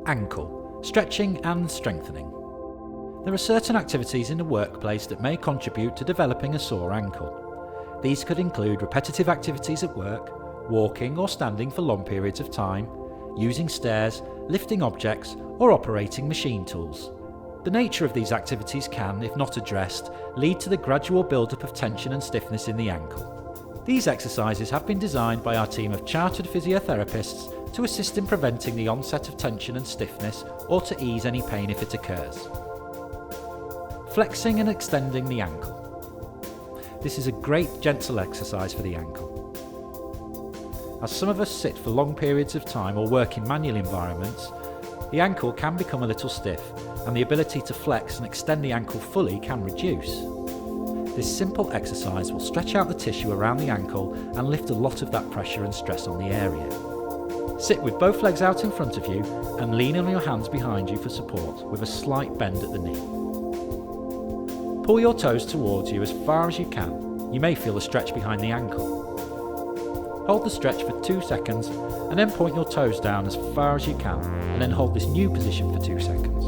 Ankle, stretching and strengthening. There are certain activities in the workplace that may contribute to developing a sore ankle. These could include repetitive activities at work, walking or standing for long periods of time, using stairs, lifting objects, or operating machine tools. The nature of these activities can, if not addressed, lead to the gradual build-up of tension and stiffness in the ankle. These exercises have been designed by our team of chartered physiotherapists to assist in preventing the onset of tension and stiffness or to ease any pain if it occurs. Flexing and extending the ankle. This is a great gentle exercise for the ankle. As some of us sit for long periods of time or work in manual environments, the ankle can become a little stiff and the ability to flex and extend the ankle fully can reduce. This simple exercise will stretch out the tissue around the ankle and lift a lot of that pressure and stress on the area. Sit with both legs out in front of you and lean on your hands behind you for support with a slight bend at the knee. Pull your toes towards you as far as you can. You may feel a stretch behind the ankle. Hold the stretch for 2 seconds and then point your toes down as far as you can and then hold this new position for 2 seconds.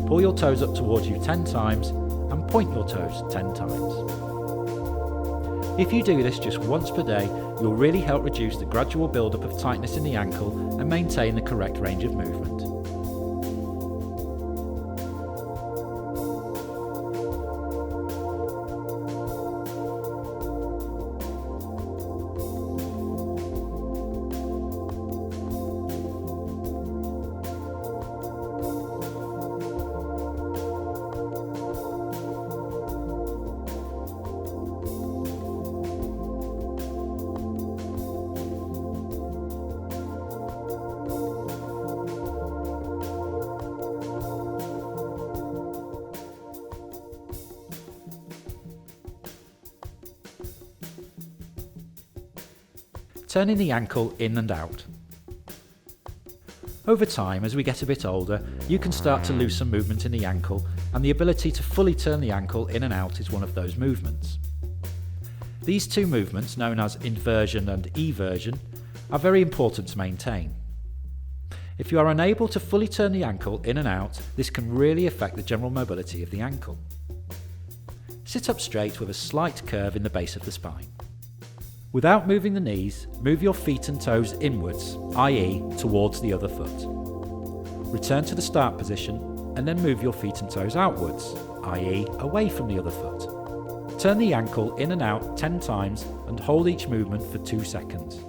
Pull your toes up towards you 10 times and point your toes 10 times. If you do this just once per day, you'll really help reduce the gradual build-up of tightness in the ankle and maintain the correct range of movement. Turning the ankle in and out. Over time, as we get a bit older, you can start to lose some movement in the ankle, and the ability to fully turn the ankle in and out is one of those movements. These two movements, known as inversion and eversion, are very important to maintain. If you are unable to fully turn the ankle in and out, this can really affect the general mobility of the ankle. Sit up straight with a slight curve in the base of the spine. Without moving the knees, move your feet and toes inwards, i.e. towards the other foot. Return to the start position and then move your feet and toes outwards, i.e. away from the other foot. Turn the ankle in and out 10 times and hold each movement for 2 seconds.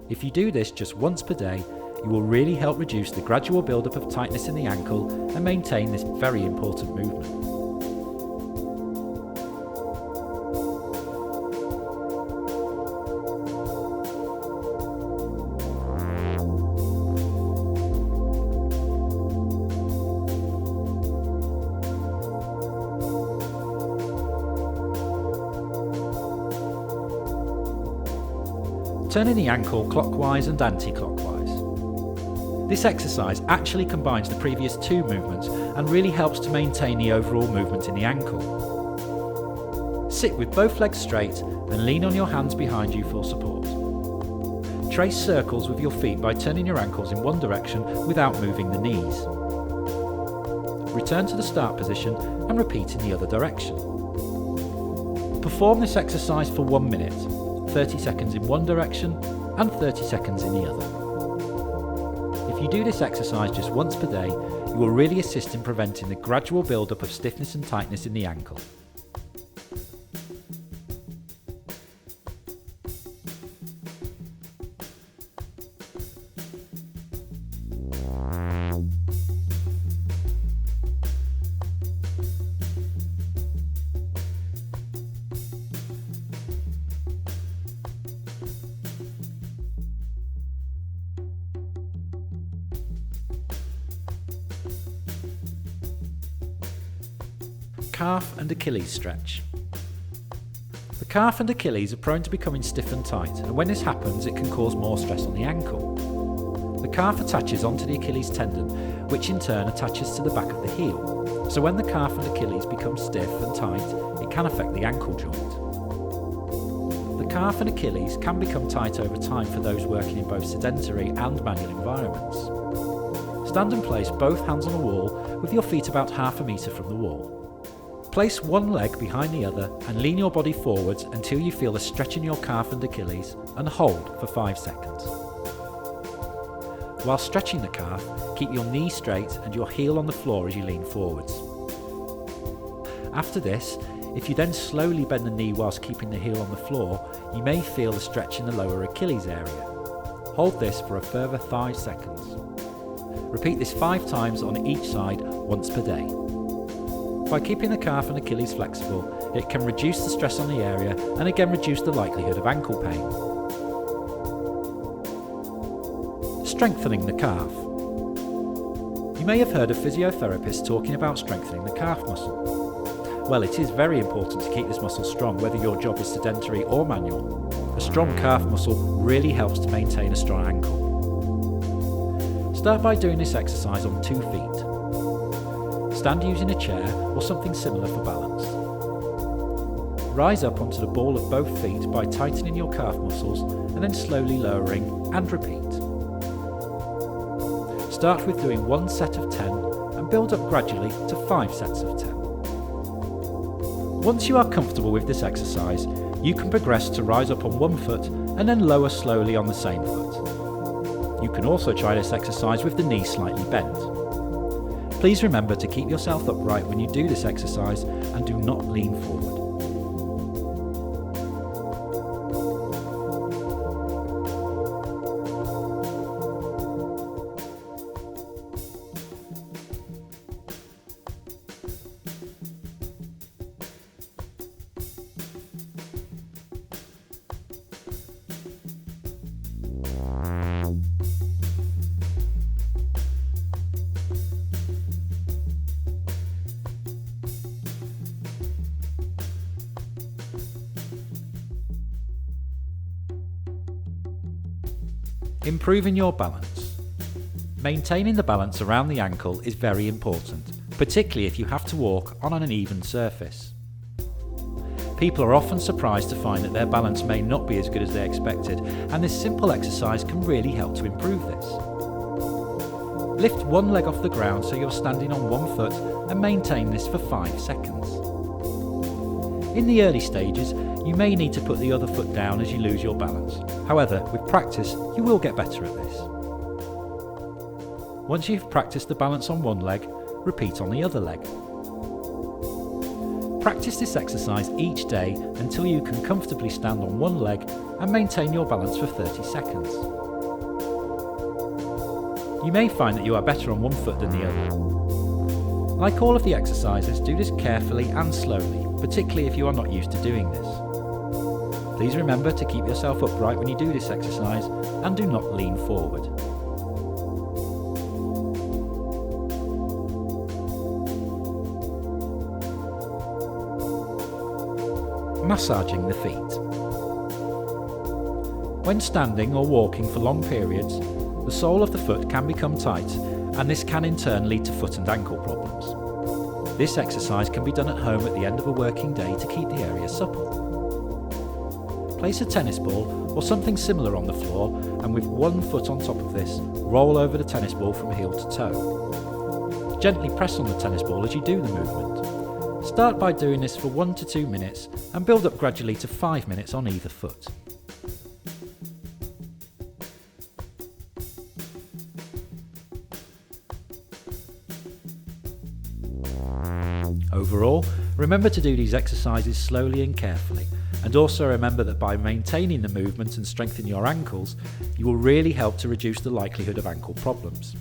If you do this just once per day, you will really help reduce the gradual build-up of tightness in the ankle and maintain this very important movement. Turning the ankle clockwise and anti-clockwise. This exercise actually combines the previous two movements and really helps to maintain the overall movement in the ankle. Sit with both legs straight and lean on your hands behind you for support. Trace circles with your feet by turning your ankles in one direction without moving the knees. Return to the start position and repeat in the other direction. Perform this exercise for 1 minute. 30 seconds in one direction and 30 seconds in the other. If you do this exercise just once per day, you will really assist in preventing the gradual build-up of stiffness and tightness in the ankle. Calf and Achilles stretch. The calf and Achilles are prone to becoming stiff and tight, and when this happens it can cause more stress on the ankle. The calf attaches onto the Achilles tendon, which in turn attaches to the back of the heel. So when the calf and Achilles become stiff and tight, it can affect the ankle joint. The calf and Achilles can become tight over time for those working in both sedentary and manual environments. stand and place both hands on a wall with your feet about half a metre from the wall. Place one leg behind the other and lean your body forwards until you feel a stretch in your calf and Achilles, and hold for 5 seconds. While stretching the calf, keep your knee straight and your heel on the floor as you lean forwards. After this, if you then slowly bend the knee whilst keeping the heel on the floor, you may feel a stretch in the lower Achilles area. Hold this for a further 5 seconds. Repeat this 5 times on each side once per day. By keeping the calf and Achilles flexible, it can reduce the stress on the area and again reduce the likelihood of ankle pain. Strengthening the calf. You may have heard of physiotherapists talking about strengthening the calf muscle. Well, it is very important to keep this muscle strong whether your job is sedentary or manual. A strong calf muscle really helps to maintain a strong ankle. Start by doing this exercise on 2 feet. Stand using a chair or something similar for balance. Rise up onto the ball of both feet by tightening your calf muscles and then slowly lowering, and repeat. Start with doing 1 set of 10 and build up gradually to 5 sets of 10. Once you are comfortable with this exercise, you can progress to rise up on 1 foot and then lower slowly on the same foot. You can also try this exercise with the knee slightly bent. Please remember to keep yourself upright when you do this exercise and do not lean forward. Improving your balance. Maintaining the balance around the ankle is very important, particularly if you have to walk on an uneven surface. People are often surprised to find that their balance may not be as good as they expected, and this simple exercise can really help to improve this. Lift one leg off the ground so you're standing on 1 foot and maintain this for 5 seconds. In the early stages, you may need to put the other foot down as you lose your balance. However, with practice, you will get better at this. Once you've practiced the balance on one leg, repeat on the other leg. Practice this exercise each day until you can comfortably stand on one leg and maintain your balance for 30 seconds. You may find that you are better on 1 foot than the other. Like all of the exercises, do this carefully and slowly, particularly if you are not used to doing this. Please remember to keep yourself upright when you do this exercise and do not lean forward. Massaging the feet. When standing or walking for long periods, the sole of the foot can become tight, and this can in turn lead to foot and ankle problems. This exercise can be done at home at the end of a working day to keep the area supple. Place a tennis ball or something similar on the floor, and with 1 foot on top of this, roll over the tennis ball from heel to toe. Gently press on the tennis ball as you do the movement. Start by doing this for 1 to 2 minutes and build up gradually to 5 minutes on either foot. Overall, remember to do these exercises slowly and carefully, and also remember that by maintaining the movement and strengthening your ankles, you will really help to reduce the likelihood of ankle problems.